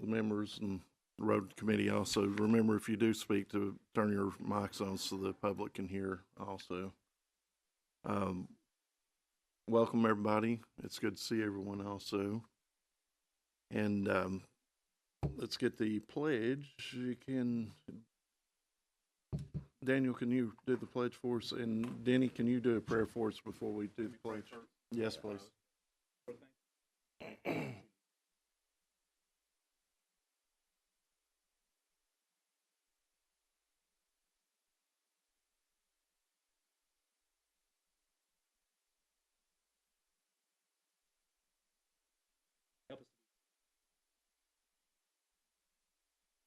the members and the road committee also, remember if you do speak to turn your mics on so the public can hear also. Welcome everybody. It's good to see everyone also. And let's get the pledge. You can, Daniel, can you do the pledge for us? And Denny, can you do a prayer for us before we do the pledge? Yes, please.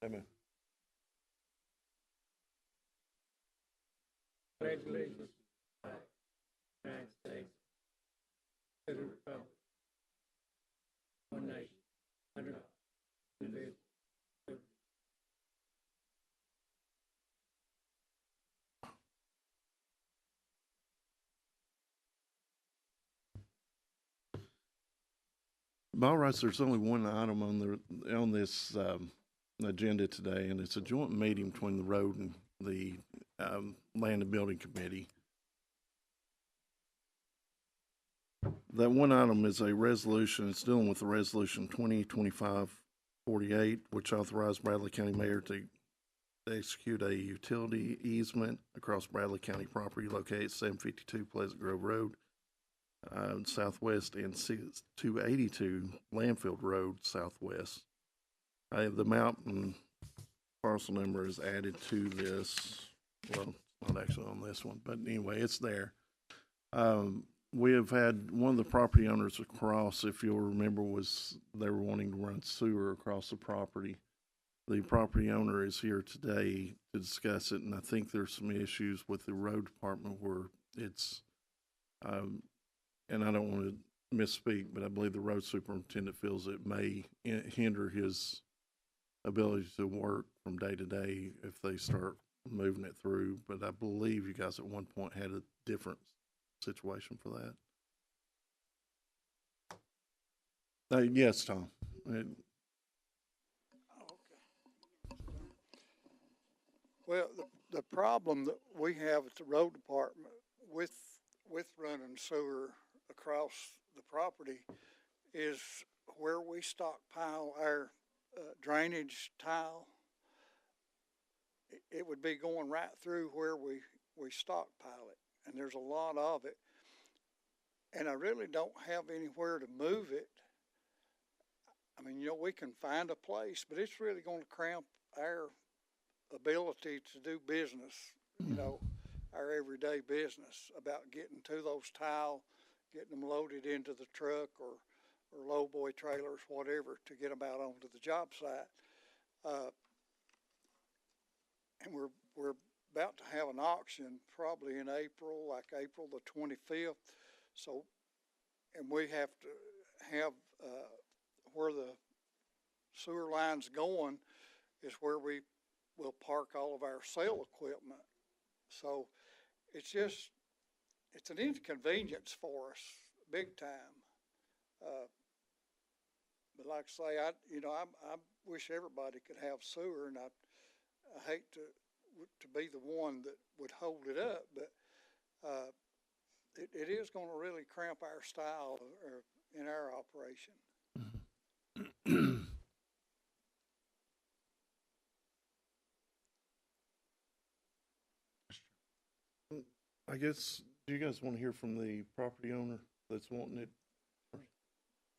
Amen. Congratulations, United States, to the Republic, one nation, under God, By all rights, there's only one item on this agenda today, and it's a joint meeting between the road and the Land and Building Committee. That one item is a resolution. It's dealing with the resolution 2025-48, which authorized Bradley County Mayor to execute a utility easement across Bradley County property located at 752 Pleasant Grove Road, southwest, and 282 Landfield Road, southwest. The mountain parcel number is added to this. Well, it's not actually on this one, but anyway, it's there. We have had one of the property owners across, if you'll remember, they were wanting to run sewer across the property. The property owner is here today to discuss it, and I think there's some issues with the road department where it's, and I don't want to misspeak, but I believe the road superintendent feels it may hinder his ability to work from day to day if they start moving it through. But I believe you guys at one point had a different situation for that. Yes, Tom. Well, the problem that we have at the road department with running sewer across the property is where we stockpile our drainage tile. It would be going right through where we stockpile it, and there's a lot of it. And I really don't have anywhere to move it. I mean, you know, we can find a place, but it's really going to cramp our ability to do business, you know, our everyday business about getting to those tile, getting them loaded into the truck or low boy trailers, whatever, to get them out onto the job site. And we're about to have an auction probably in April, like April the 25th. So, and we have to have where the sewer line's going is where we will park all of our sale equipment. So it's an inconvenience for us, big time. But like I say, I wish everybody could have sewer, and I hate to be the one that would hold it up, but it is going to really cramp our style in our operation. I guess, do you guys want to hear from the property owner that's wanting it,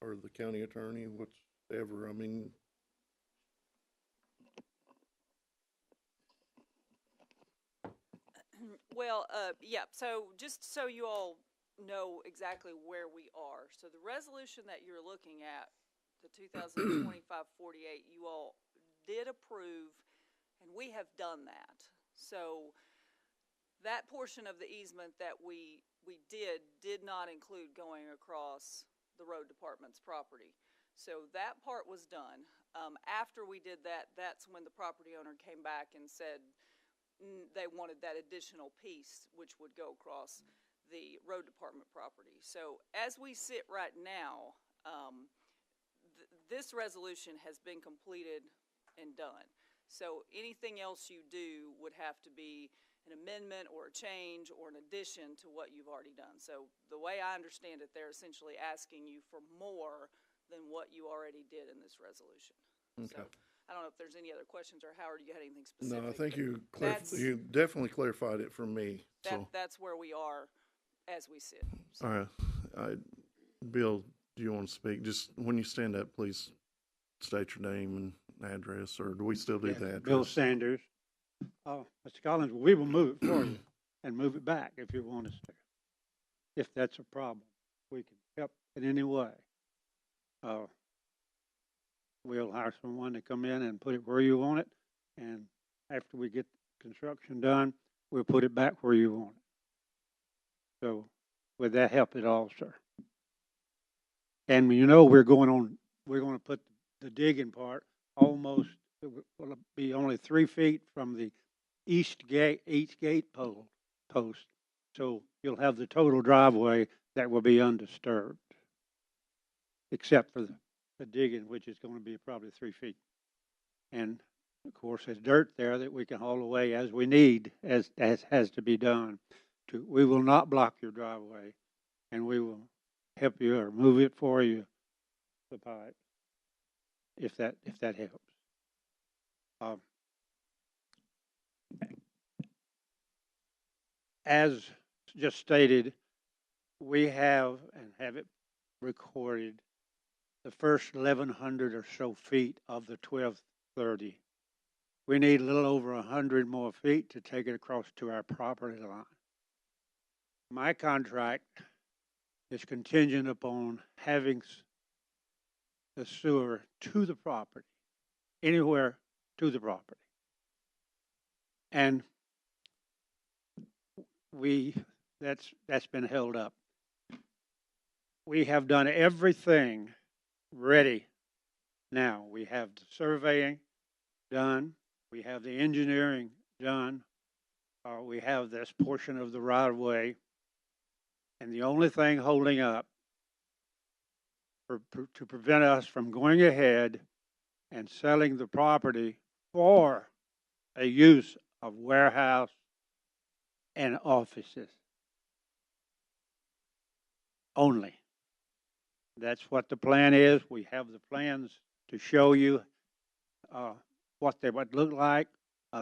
or the county attorney, whichever? I mean, well, yeah, so just so you all know exactly where we are. So the resolution that you're looking at, the 2025-48, you all did approve, and we have done that. So that portion of the easement that we did not include going across the road department's property. So that part was done. After we did that, that's when the property owner came back and said they wanted that additional piece, which would go across the road department property. So as we sit right now, this resolution has been completed and done. So anything else you do would have to be an amendment or a change or an addition to what you've already done. So the way I understand it, they're essentially asking you for more than what you already did in this resolution. So Okay. I don't know if there's any other questions, or Howard, you had anything specific? No, I think That's- you definitely clarified it for me. So, That's where we are as we sit. So, all right. Bill, do you want to speak? Just when you stand up, please state your name and address, or do we still do the address? Bill Sanders. Mr. Collins, we will move it for you and move it back if you want us to. If that's a problem, we can help in any way. We'll hire someone to come in and put it where you want it, and after we get construction done, we'll put it back where you want it. So, would that help at all, sir? And you know, we're going to put the digging part almost, it will be only 3 feet from the east gate post. So you'll have the total driveway that will be undisturbed, except for the digging, which is going to be probably 3 feet. And of course, there's dirt there that we can haul away as we need, as has to be done. We will not block your driveway, and we will help you or move it for you, the pipe, if that helps. As just stated, we have it recorded, the first 1,100 or so feet of the 1,230. We need a little over 100 more feet to take it across to our property line. My contract is contingent upon having the sewer to the property, anywhere to the property. And that's been held up. We have done everything ready now. We have the surveying done. We have the engineering done. We have this portion of the right of way. And the only thing holding up to prevent us from going ahead and selling the property for a use of warehouse and offices only. That's what the plan is. We have the plans to show you what they would look like.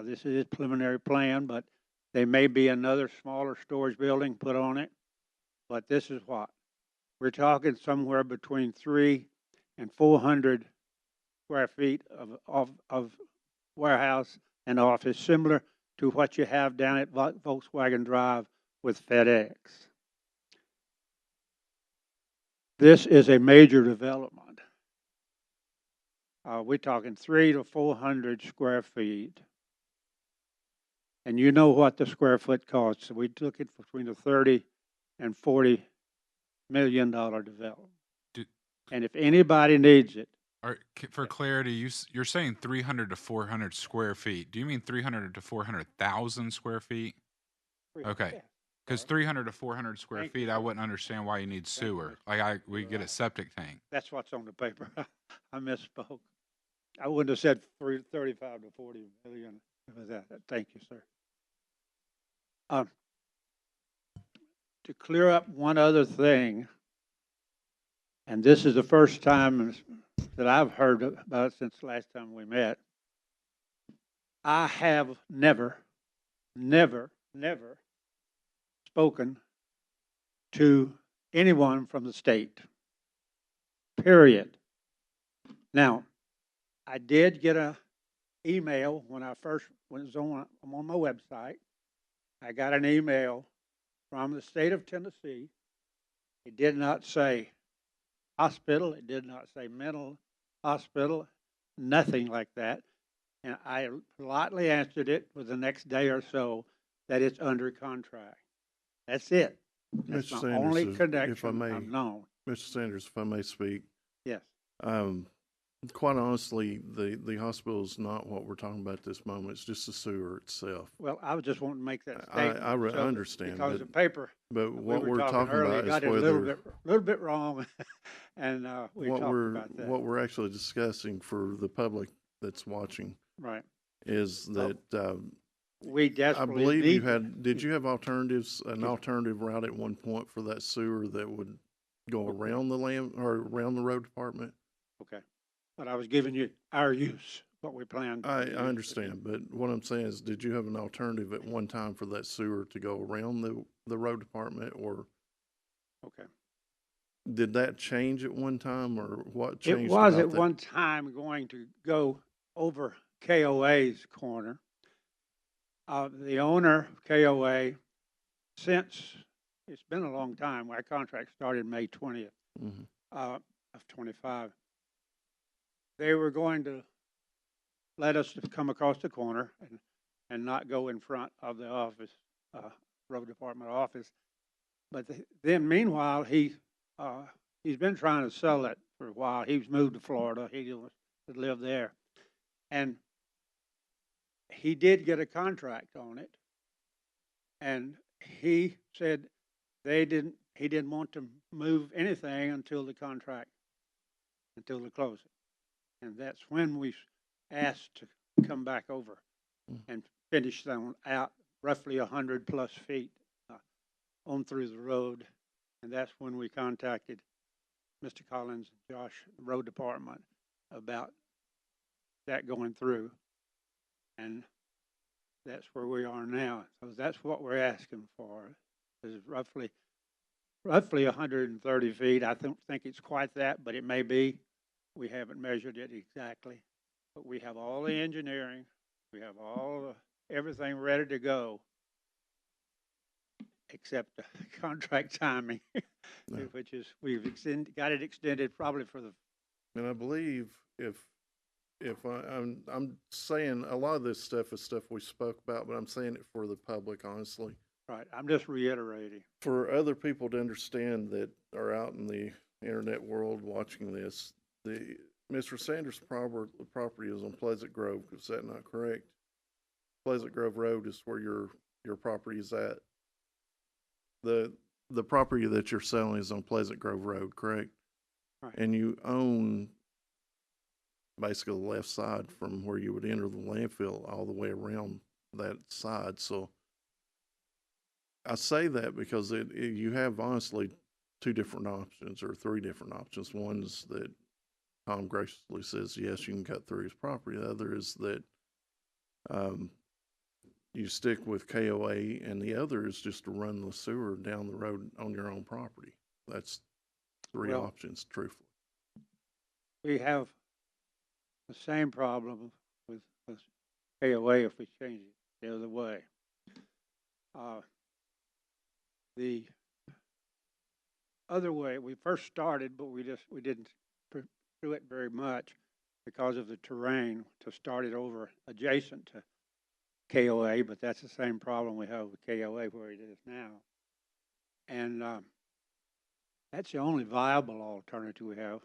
This is a preliminary plan, but there may be another smaller storage building put on it. But this is what we're talking, somewhere between 300 and 400 square feet of warehouse and office, similar to what you have down at Volkswagen Drive with FedEx. This is a major development. We're talking 300 to 400 square feet. And you know what the square foot costs. So we took it between the 30 and $40 million development. And if anybody needs it. For clarity, you're saying 300 to 400 square feet. Do you mean 300 to 400,000 square feet? Okay. Because 300 to 400 square feet, I wouldn't understand why you need sewer. We get a septic tank. That's what's on the paper. I misspoke. I wouldn't have said 35 to 40 million. Thank you, sir. To clear up one other thing, and this is the first time that I've heard about it since the last time we met. I have never spoken to anyone from the state, period. Now, I did get an email when I first I'm on my website. I got an email from the state of Tennessee. It did not say hospital. It did not say mental hospital, nothing like that. And I politely answered it for the next day or so that it's under contract. That's it. That's Mr. my Sanders, only if I connection may, I've known. Mr. Sanders, if I may speak. Yes. Quite honestly, the hospital is not what we're talking about at this moment. It's just the sewer itself. Well, I was just wanting to make that statement. I understand, Because but- the paper But we what were we're talking earlier about got is it a whether, little bit wrong, And, we What talked we're, about that. what we're actually discussing for the public that's watching Right. is that, We I desperately believe you need. had, did you have alternatives, an alternative route at one point for that sewer that would go Okay. around the land, or around the road department? Okay. But I was giving you our use, what we planned. to I use. understand, but what I'm saying is, did you have an alternative at one time for that sewer to go around the road department, or Okay. did that change at one time, or what It changed was about at that? one time going to go over KOA's corner. The owner of KOA, since, it's been a long time, our contract started May 20th Mhm. Of 25. They were going to let us to come across the corner and not go in front of the office, road department office. But then meanwhile, he's been trying to sell it for a while. He's moved to Florida. He was to live there. And he did get a contract on it. And he said he didn't want to move anything until the closing. And that's when we asked to come back over and finish them out roughly 100+ feet on through the road. And that's when we contacted Mr. Collins and Josh, the road department, about that going through. And that's where we are now. So that's what we're asking for, is roughly 130 feet. I don't think it's quite that, but it may be. We haven't measured it exactly. But we have all the engineering, we have everything ready to go, except the contract timing, No. which is, got it extended probably for the. And I believe if I'm saying a lot of this stuff is stuff we spoke about, but I'm saying it for the public, honestly. Right, I'm just reiterating. For other people to understand that are out in the internet world watching this, Mr. Sanders' property is on Pleasant Grove. Is that not correct? Pleasant Grove Road is where your property is at. The property that you're selling is on Pleasant Grove Road, correct? Right. And you own basically the left side from where you would enter the landfill all the way around that side. So I say that because you have honestly two different options, or three different options. One is that Tom graciously says, yes, you can cut through his property. The other is that you stick with KOA, and the other is just to run the sewer down the road on your own property. That's three Well, options, truthfully. We have the same problem with KOA if we change it the other way. The other way, we first started, but we didn't pursue it very much because of the terrain to start it over adjacent to KOA, but that's the same problem we have with KOA where it is now. And that's the only viable alternative we have,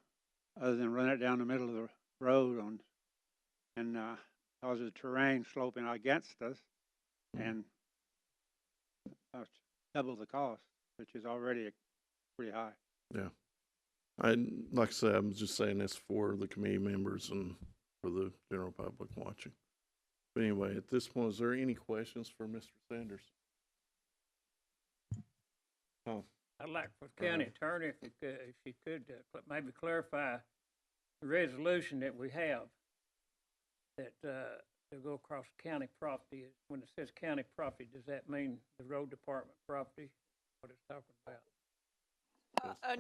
other than run it down the middle of the road and because of the terrain sloping against us and double the cost, which is already pretty high. Yeah. Like I said, I'm just saying this for the committee members and for the general public watching. But anyway, at this point, is there any questions for Mr. Sanders? Oh, I'd like for the county attorney, if she could maybe clarify the resolution that we have that, to go across county property. When it says county property, does that mean the road department property? What it's talking about?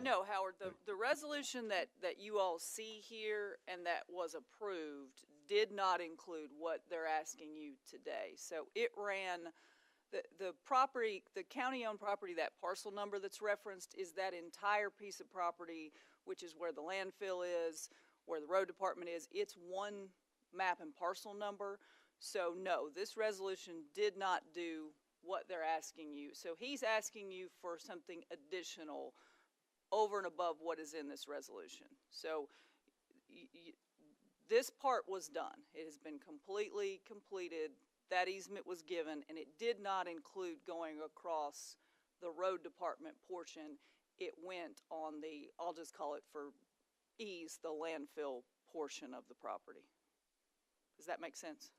No, Howard, the resolution that you all see here and that was approved did not include what they're asking you today. So it ran, the property, the county-owned property, that parcel number that's referenced is that entire piece of property, which is where the landfill is, where the road department is. It's one map and parcel number. So no, this resolution did not do what they're asking you. So he's asking you for something additional over and above what is in this resolution. So this part was done. It has been completely completed. That easement was given, and it did not include going across the road department portion. it went on the, I'll just call it for ease, the landfill portion of the property. Does that make sense?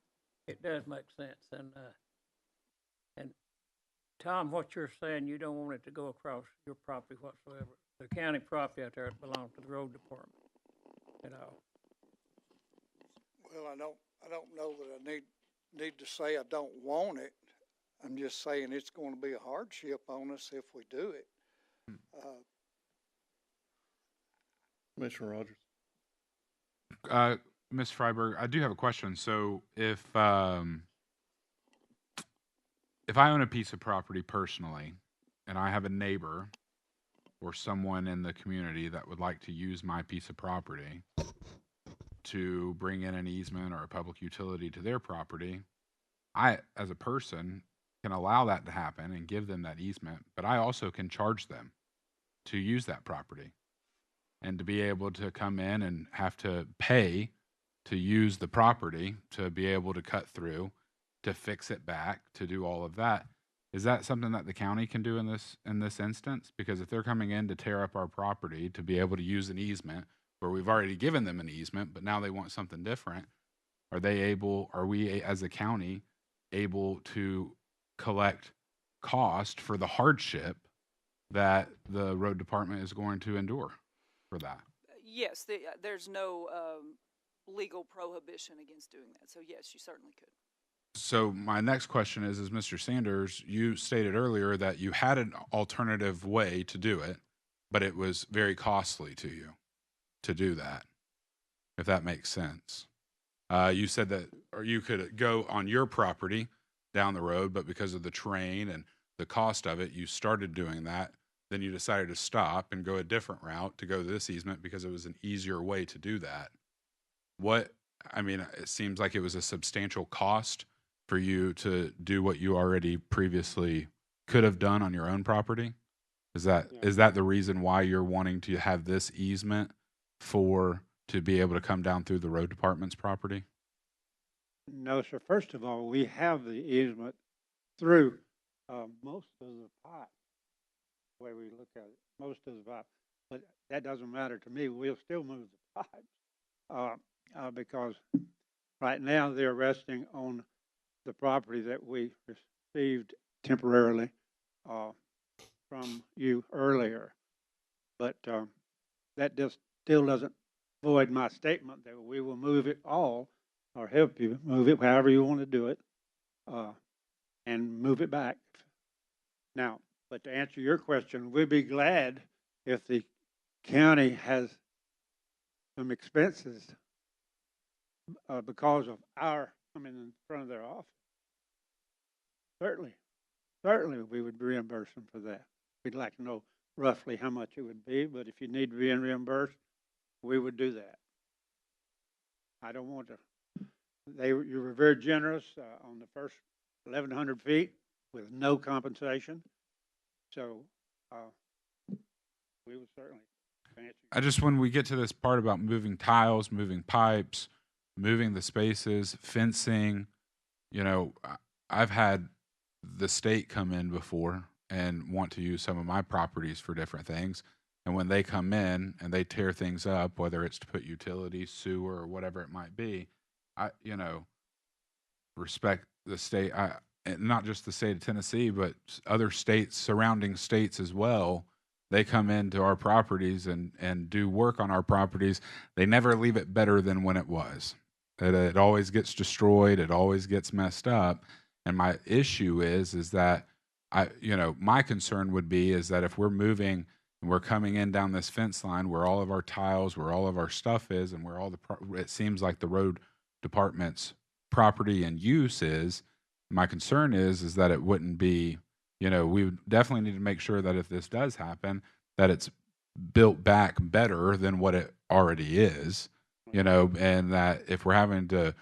It does make sense, and Tom, what you're saying, you don't want it to go across your property whatsoever. The county property out there belongs to the road department at all. Well, I don't know that I need to say I don't want it. I'm just saying it's gonna be a hardship on us if we do it. Commissioner Rogers. Ms. Freiberg, I do have a question. So if I own a piece of property personally, and I have a neighbor or someone in the community that would like to use my piece of property to bring in an easement or a public utility to their property, I, as a person, can allow that to happen and give them that easement, but I also can charge them to use that property and to be able to come in and have to pay to use the property, to be able to cut through, to fix it back, to do all of that. Is that something that the county can do in this instance? Because if they're coming in to tear up our property to be able to use an easement where we've already given them an easement, but now they want something different, are we as a county able to collect cost for the hardship that the road department is going to endure for that? Yes, there's no legal prohibition against doing that. So yes, you certainly could. So my next question is Mr. Sanders, you stated earlier that you had an alternative way to do it, but it was very costly to you to do that, if that makes sense. You said that, or you could go on your property down the road, but because of the train and the cost of it, you started doing that. Then you decided to stop and go a different route to go this easement because it was an easier way to do that. It seems like it was a substantial cost for you to do what you already previously could have done on your own property. Is that the reason why you're wanting to have this easement to be able to come down through the road department's property? No, sir. First of all, we have the easement through most of the pipe, the way we look at it, most of the pipe. But that doesn't matter to me. We'll still move the pipes because right now they're resting on the property that we received temporarily from you earlier. But that just still doesn't void my statement that we will move it all or help you move it however you want to do it and move it back. Now, but to answer your question, we'd be glad if the county has some expenses because of our coming in front of their office. Certainly we would reimburse them for that. We'd like to know roughly how much it would be, but if you need to be reimbursed, we would do that. I don't want to. You were very generous on the first 1,100 feet with no compensation. So we would certainly answer. When we get to this part about moving tiles, moving pipes, moving the spaces, fencing, I've had the state come in before and want to use some of my properties for different things. And when they come in and they tear things up, whether it's to put utilities, sewer, or whatever it might be, I respect the state. And not just the state of Tennessee, but other states, surrounding states as well. They come into our properties and do work on our properties. They never leave it better than when it was. It always gets destroyed. It always gets messed up. And my issue is that my concern would be is that if we're moving and we're coming in down this fence line where all of our tiles, where all of our stuff is, and where it seems like the road department's property and use is, my concern is that it wouldn't be, we would definitely need to make sure that if this does happen, that it's built back better than what it already is, and that if we're having to,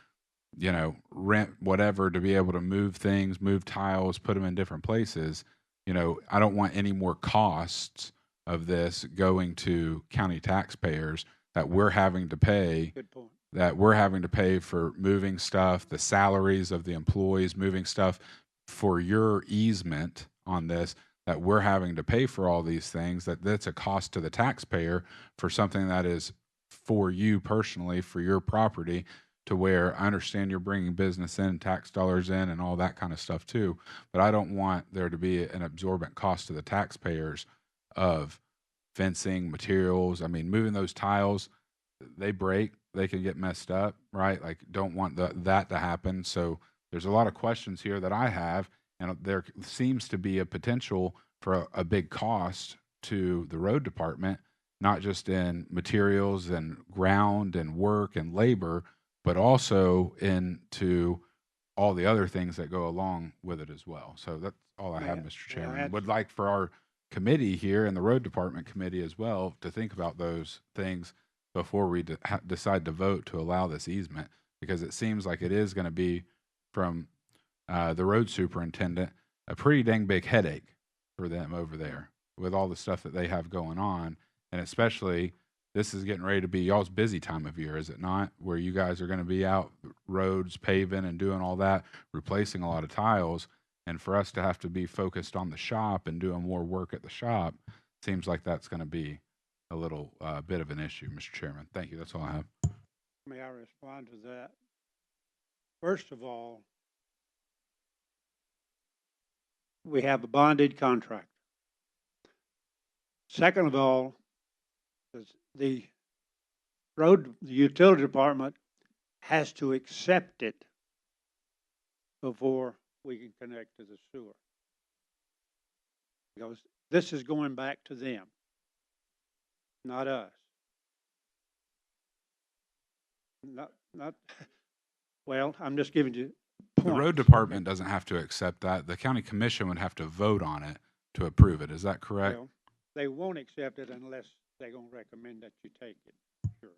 rent whatever to be able to move things, move tiles, put them in different places, I don't want any more costs of this going to county taxpayers that we're having to pay. Good point. That we're having to pay for moving stuff, the salaries of the employees, moving stuff for your easement on this, that we're having to pay for all these things, that's a cost to the taxpayer for something that is for you personally, for your property, to where I understand you're bringing business in, tax dollars in, and all that kind of stuff too. But I don't want there to be an absorbent cost to the taxpayers of fencing, materials. I mean, moving those tiles, they break, they can get messed up, right? Like, don't want that to happen. So there's a lot of questions here that I have, and there seems to be a potential for a big cost to the road department, not just in materials and ground and work and labor, but also into all the other things that go along with it as well. So that's all I have, Yeah, Mr. yeah, Chairman. that's- Would like for our committee here and the road department committee as well to think about those things before we decide to vote to allow this easement, because it seems like it is going to be, from the road superintendent, a pretty dang big headache for them over there with all the stuff that they have going on. And especially, this is getting ready to be y'all's busy time of year, is it not? Where you guys are going to be out roads, paving and doing all that, replacing a lot of tiles. And for us to have to be focused on the shop and doing more work at the shop, seems like that's going to be a little bit of an issue, Mr. Chairman. Thank you. That's all I have. May I respond to that? First of all, we have a bonded contract. Second of all, the utility department has to accept it before we can connect to the sewer. Because this is going back to them, not us. Not, well, I'm just giving you The road points. department doesn't have to accept that. The county commission would have to vote on it to approve it. Is that correct? Well, they won't accept it unless they're gonna recommend that you take it, sure.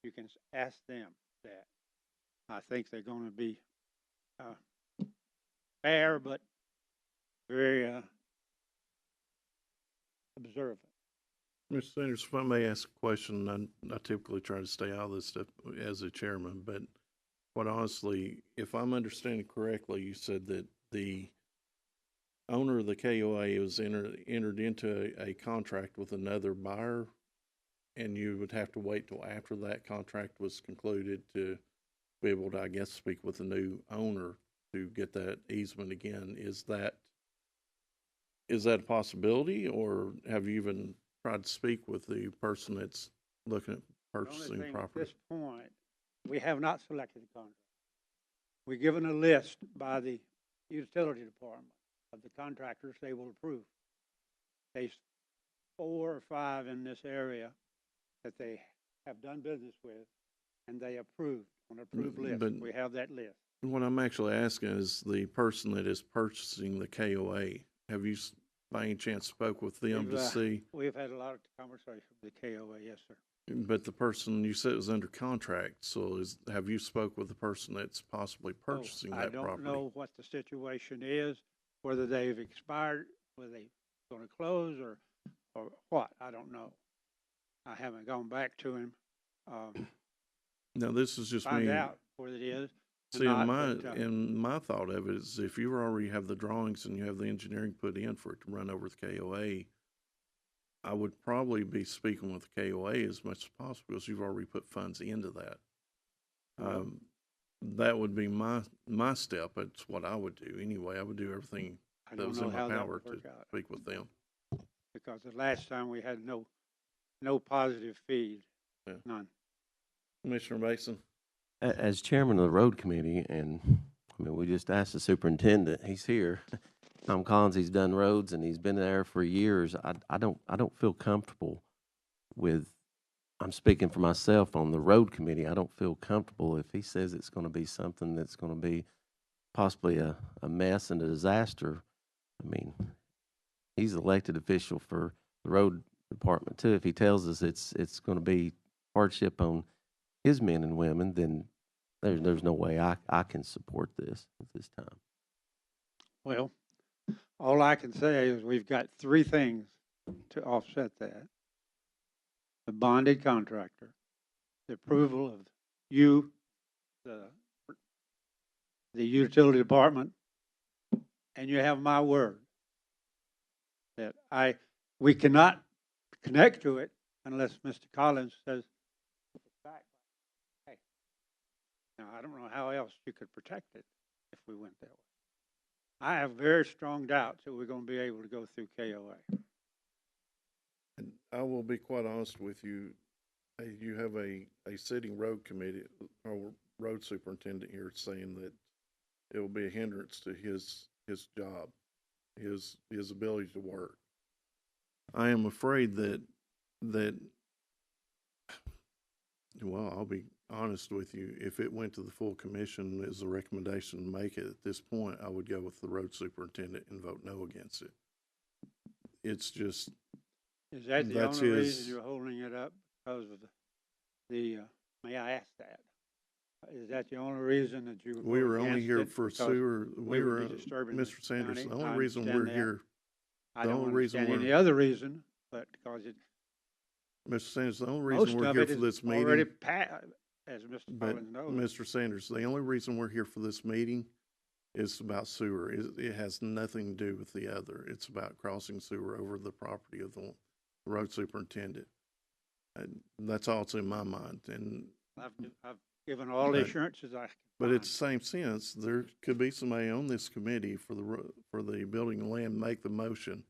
You can ask them that. I think they're gonna be, fair, but very, observant. Mr. Sanders, if I may ask a question, I typically try to stay out of this stuff as a chairman, but quite honestly, if I'm understanding correctly, you said that the owner of the KOA was entered into a contract with another buyer, and you would have to wait till after that contract was concluded to be able to, I guess, speak with the new owner to get that easement again. Is that a possibility, or have you even tried to speak with the person that's looking at The only purchasing thing at property? this point, we have not selected a contract. We're given a list by the utility department of the contractors they will approve. There's 4 or 5 in this area that they have done business with, and they approved on approved list. But We have that list. what I'm actually asking is the person that is purchasing the KOA, have you by any chance spoke with them to see? We've had a lot of conversation with the KOA, yes, sir. But the person, you said was under contract, so have you spoke with the person that's possibly purchasing that property? I don't know what the situation is, whether they've expired, whether they're gonna close or what, I don't know. I haven't gone back to him, No, this is just find me. out what it is. or See, not, but, in my thought of it is if you already have the drawings and you have the engineering put in for it to run over the KOA, I would probably be speaking with the KOA as much as possible because you've already put funds into that. That would be my step. It's what I would do anyway. I would do everything I that don't was know in my how that power would to work out, speak with them. because the last time we had no positive feed, Yeah. none. Commissioner Mason? As chairman of the road committee, and I mean, we just asked the superintendent, he's here. Tom Collins, he's done roads and he's been there for years. I don't feel comfortable with, I'm speaking for myself on the road committee. I don't feel comfortable if he says it's gonna be something that's gonna be possibly a mess and a disaster. I mean, he's elected official for the road department too. If he tells us it's gonna be hardship on his men and women, then there's no way I can support this at this time. Well, all I can say is we've got 3 things to offset that. The bonded contractor, the approval of you, the utility department, and you have my word that we cannot connect to it unless Mr. Collins says, it's back. Hey. Now, I don't know how else you could protect it if we went that way. I have very strong doubts that we're gonna be able to go through KOA. And I will be quite honest with you, you have a sitting road committee or road superintendent here saying that it will be a hindrance to his job, his ability to work. I am afraid that, well, I'll be honest with you, if it went to the full commission as a recommendation to make it at this point, I would go with the road superintendent and vote no against it. It's just, Is that the That's only his- reason you're holding it up because of may I ask that? Is that the only reason that you? we were only against here it? for Because sewer, we we would were, be disturbing the Mr. Sanders, county. the only I reason understand we're that. here, I the don't only reason understand any we're- other reason, but because it, Mr. Sanders, the only most reason we're of here it for is this already meeting, as Mr. but Collins knows. Mr. Sanders, the only reason we're here for this meeting is about sewer. It has nothing to do with the other. It's about crossing sewer over the property of the road superintendent. And that's all that's in my mind. And I've given all the But- assurances I can but find. it's the same sense, there could be somebody on this committee for the building and land, make the motion,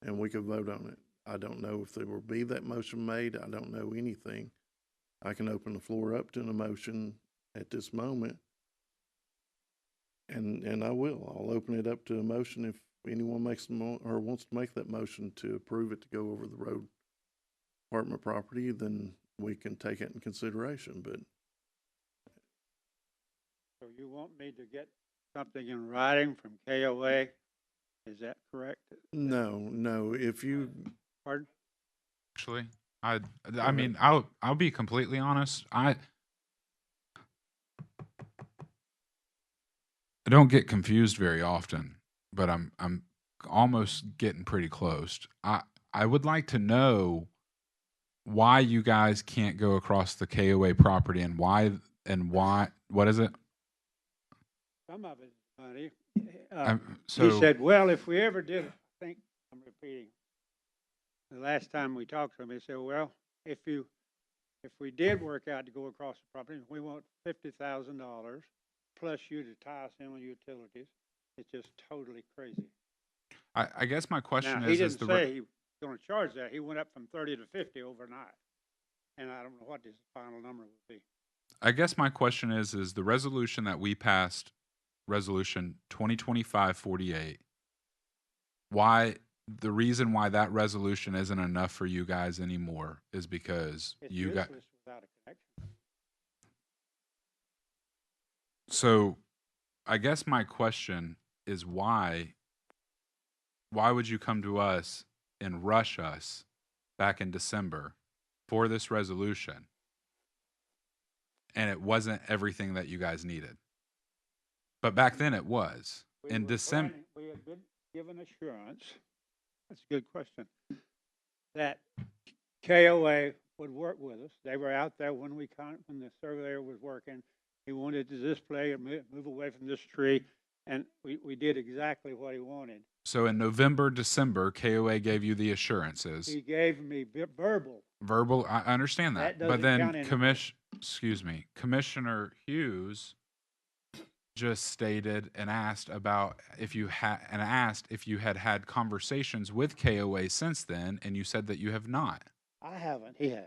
and we could vote on it. I don't know if there will be that motion made. I don't know anything. I can open the floor up to a motion at this moment. And I will. I'll open it up to a motion if anyone makes or wants to make that motion to approve it to go over the road department property, then we can take it in consideration, but So you want me to get something in writing from KOA? Is that correct? no, if you, Pardon? Actually, I ahead. mean, I'll be completely honest. I don't get confused very often, but I'm almost getting pretty close. I would like to know why you guys can't go across the KOA property and why what is it? Some of it is money. So He said, well, if we ever did, I think, I'm repeating, the last time we talked to him, he said, well, if we did work out to go across the property, we want $50,000 plus you to tie us in with utilities. It's just totally crazy. I guess my question Now, he is didn't say he was gonna charge that. He went up from 30 to 50 overnight. And I don't know what his final number would be. I guess my question is the resolution that we passed, resolution 2025-48, why the reason why that resolution isn't enough for you guys anymore is because It's you got, useless without a connection. so I guess my question is why would you come to us and rush us back in December for this resolution and it wasn't everything that you guys needed? But back then it was. In December, We had been given assurance, that's a good question, that KOA would work with us. They were out there when when the surveyor was working. He wanted to display and move away from this tree, and we did exactly what he wanted. so in November, December, KOA gave you the assurances. He gave me Verbal, I understand that. That But doesn't count then anymore. Commissioner Hughes just stated and asked about if you had had conversations with KOA since then, and you said that you have not. I haven't, he has.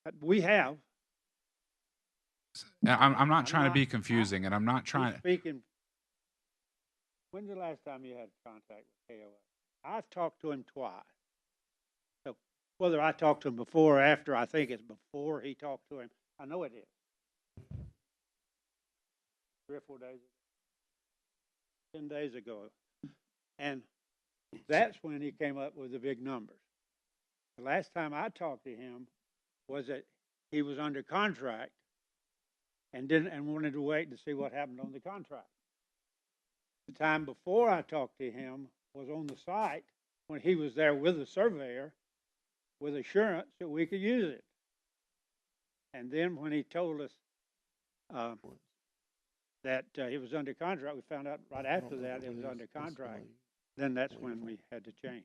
But we have. And I'm not I'm trying to not- be confusing, and I'm not trying He's speaking. When's the last time you had contact with KOA? I've talked to him twice. So whether I talked to him before or after, I think it's before he talked to him. I know it is. 3 or 4 days ago. 10 days ago. And that's when he came up with the big numbers. The last time I talked to him was that he was under contract and wanted to wait to see what happened on the contract. The time before I talked to him was on the site when he was there with the surveyor with assurance that we could use it. And then when he told us that he was under contract, we found out right after that it was under contract. Then that's when we had to change.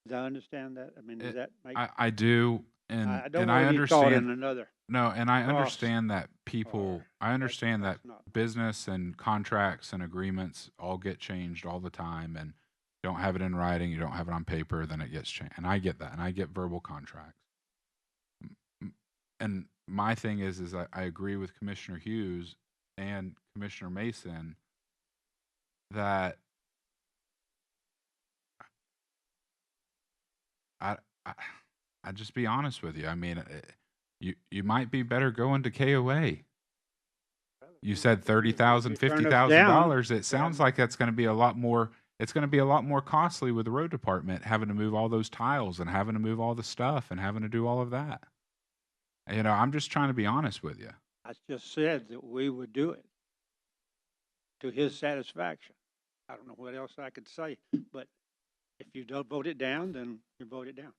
Did I understand that? I mean, does It- that make? I do, I don't and want I to get caught in understand. another. No, and I cross understand that people. or I understand that that's not. business and contracts and agreements all get changed all the time, and you don't have it in writing, you don't have it on paper, then it gets changed. And I get that, and I get verbal contracts. And my thing is I agree with Commissioner Hughes and Commissioner Mason that I, I I just be honest with you. I mean, you might be better going to KOA. You said $30,000, If you turn us $50,000. down, It sounds then- like that's going to be a lot more. It's going to be a lot more costly with the road department having to move all those tiles and having to move all the stuff and having to do all of that. You know, I'm just trying to be honest with you. I just said that we would do it to his satisfaction. I don't know what else I could say, but if you don't vote it down, then you vote it down.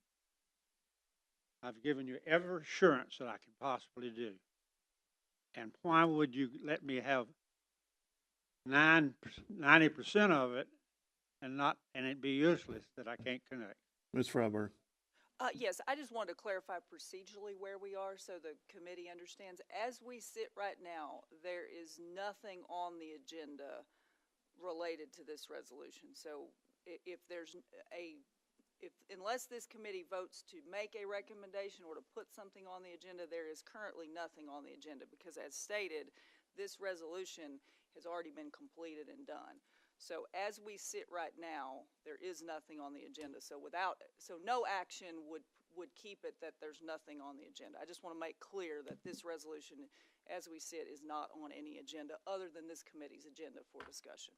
I've given you every assurance that I can possibly do. And why would you let me have 90% of it and it be useless that I can't connect? Ms. Freiberg, Yes, I just wanted to clarify procedurally where we are so the committee understands. As we sit right now, there is nothing on the agenda related to this resolution. So if there's unless this committee votes to make a recommendation or to put something on the agenda, there is currently nothing on the agenda because, as stated, this resolution has already been completed and done. So as we sit right now, there is nothing on the agenda. So no action would keep it that there's nothing on the agenda. I just want to make clear that this resolution, as we sit, is not on any agenda other than this committee's agenda for discussion.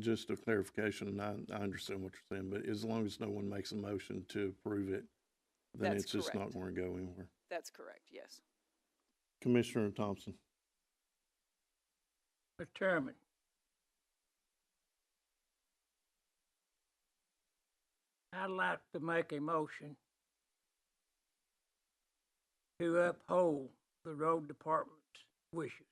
just a clarification, and I understand what you're saying, but as long as no one makes a motion to approve it, then That's it's just not correct. going to go anywhere. That's correct, yes. Commissioner Thompson. Mr. Chairman, I'd like to make a motion to uphold the road department's wishes.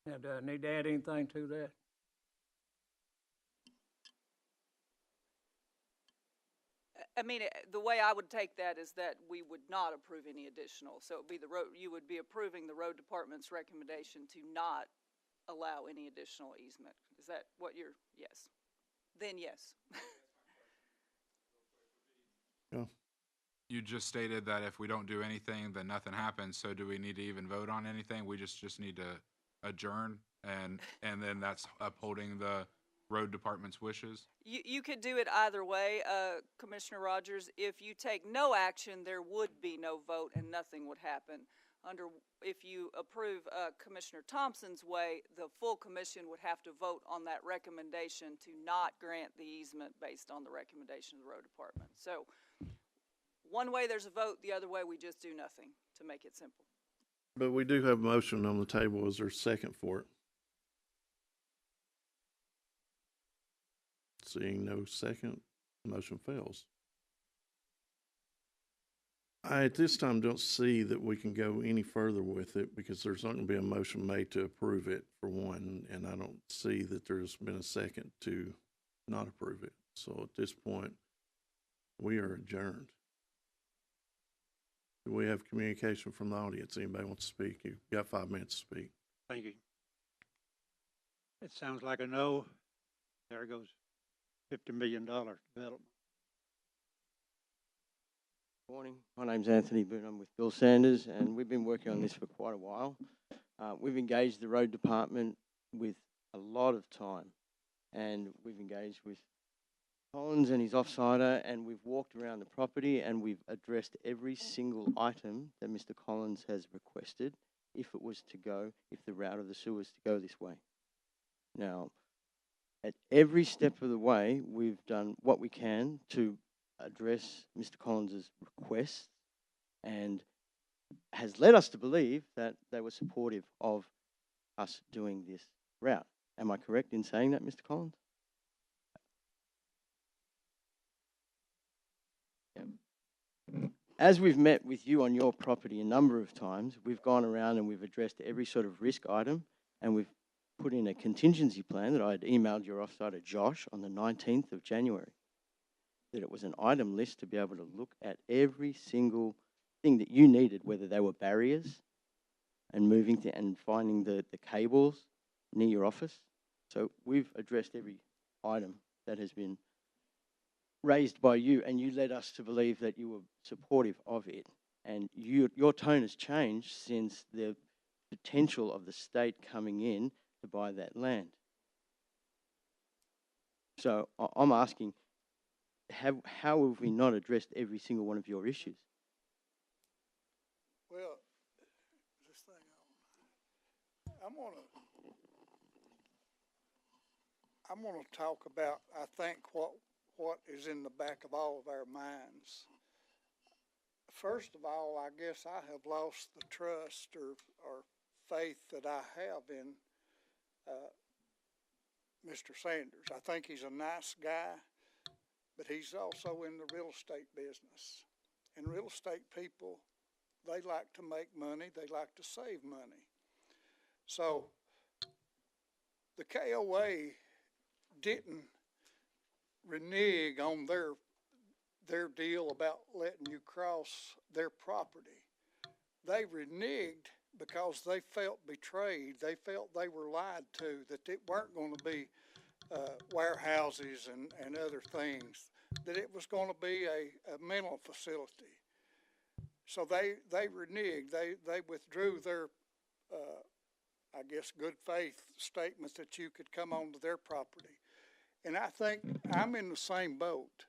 Now, do I need to add anything to that? I mean, the way I would take that is that we would not approve any additional. So it'd be you would be approving the road department's recommendation to not allow any additional easement. Is that what yes. Then yes. You just stated that if we don't do anything, then nothing happens. So do we need to even vote on anything? We just need to adjourn and then that's upholding the road department's wishes? You could do it either way, Commissioner Rogers. If you take no action, there would be no vote and nothing would happen. If you approve Commissioner Thompson's way, the full commission would have to vote on that recommendation to not grant the easement based on the recommendation of the road department. So one way there's a vote, the other way we just do nothing, to make it simple. But we do have a motion on the table. Is there a second for it? Seeing no second, motion fails. I, at this time, don't see that we can go any further with it because there's not going to be a motion made to approve it, for one, and I don't see that there's been a second to not approve it. So at this point, we are adjourned. Do we have communication from the audience? Anybody wants to speak? You've got 5 minutes to speak. Thank you. It sounds like a no. There goes $50 million development. Morning. My name's Anthony Boone. I'm with Bill Sanders, and we've been working on this for quite a while. We've engaged the road department with a lot of time, and we've engaged with Collins and his offsider, and we've walked around the property and we've addressed every single item that Mr. Collins has requested if the route of the sewer is to go this way. Now, at every step of the way, we've done what we can to address Mr. Collins's requests and has led us to believe that they were supportive of us doing this route. Am I correct in saying that, Mr. Collins? Yeah. As we've met with you on your property a number of times, we've gone around and we've addressed every sort of risk item, and we've put in a contingency plan that I had emailed your offsite Josh on the 19th of January. That it was an item list to be able to look at every single thing that you needed, whether they were barriers and moving and finding the cables near your office. So we've addressed every item that has been raised by you, and you led us to believe that you were supportive of it. And your tone has changed since the potential of the state coming in to buy that land. So I'm asking, how have we not addressed every single one of your issues? Well, this thing I'm gonna talk about, I think, what is in the back of all of our minds. First of all, I guess I have lost the trust or faith that I have in Mr. Sanders. I think he's a nice guy, but he's also in the real estate business. And real estate people, they like to make money, they like to save money. So the KOA didn't renege on their deal about letting you cross their property. They reneged because they felt betrayed. They felt they were lied to, that it weren't going to be warehouses and other things, that it was going to be a mental facility. So they reneged. They withdrew their, I guess, good faith statement that you could come onto their property. And I think I'm in the same boat.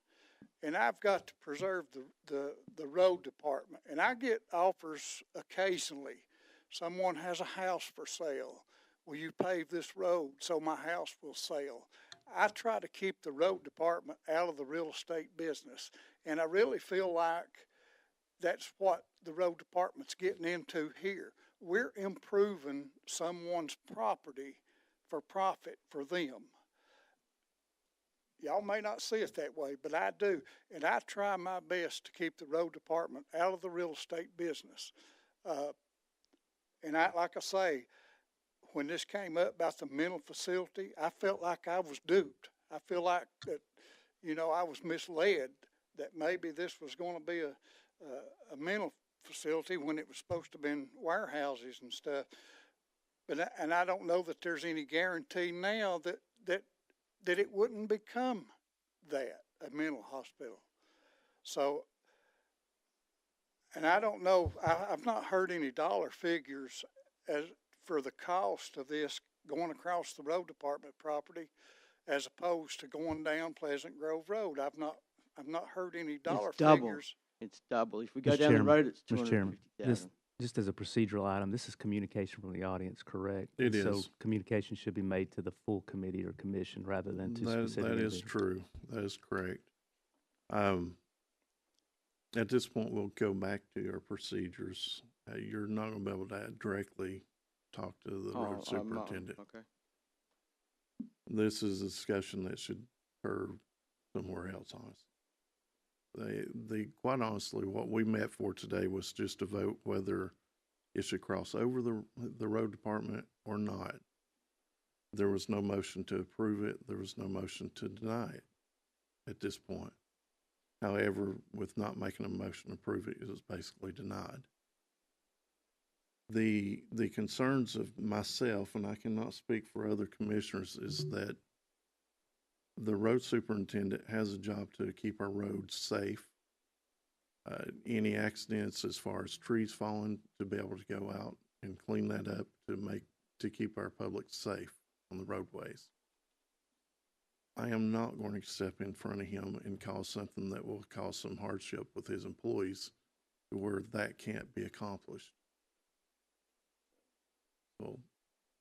And I've got to preserve the road department. And I get offers occasionally. Someone has a house for sale. Will you pave this road so my house will sell? I try to keep the road department out of the real estate business. And I really feel like that's what the road department's getting into here. We're improving someone's property for profit for them. Y'all may not see it that way, but I do. And I try my best to keep the road department out of the real estate business. And like I say, when this came up about the mental facility, I felt like I was duped. I feel like that, I was misled that maybe this was going to be a mental facility when it was supposed to have been warehouses and stuff. And I don't know that there's any guarantee now that it wouldn't become that, a mental hospital. So, and I don't know, I've not heard any dollar figures for the cost of this going across the road department property as opposed to going down Pleasant Grove Road. I've not heard any dollar figures. It's double. If we go Mr. down Chairman, the road, it's Mr. Chairman, 250,000. just as a procedural item, this is communication from the audience, correct? It And So is. communication should be made to the full committee or commission rather than to specific That is individuals. true. That is correct. At this point, we'll go back to our procedures. You're not going to be able to directly talk to the road I'm not. superintendent. Okay. This is a discussion that should occur somewhere else, honestly. Quite honestly, what we met for today was just to vote whether it should cross over the road department or not. There was no motion to approve it. There was no motion to deny it at this point. However, with not making a motion to approve it, it was basically denied. The concerns of myself, and I cannot speak for other commissioners, is that the road superintendent has a job to keep our roads safe. Any accidents as far as trees falling, to be able to go out and clean that up to keep our public safe on the roadways. I am not going to step in front of him and cause something that will cause some hardship with his employees to where that can't be accomplished. So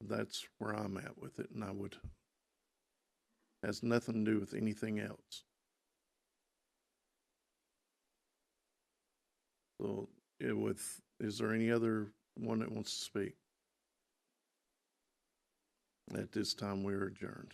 that's where I'm at with it, and has nothing to do with anything else. So is there any other one that wants to speak? At this time, we're adjourned.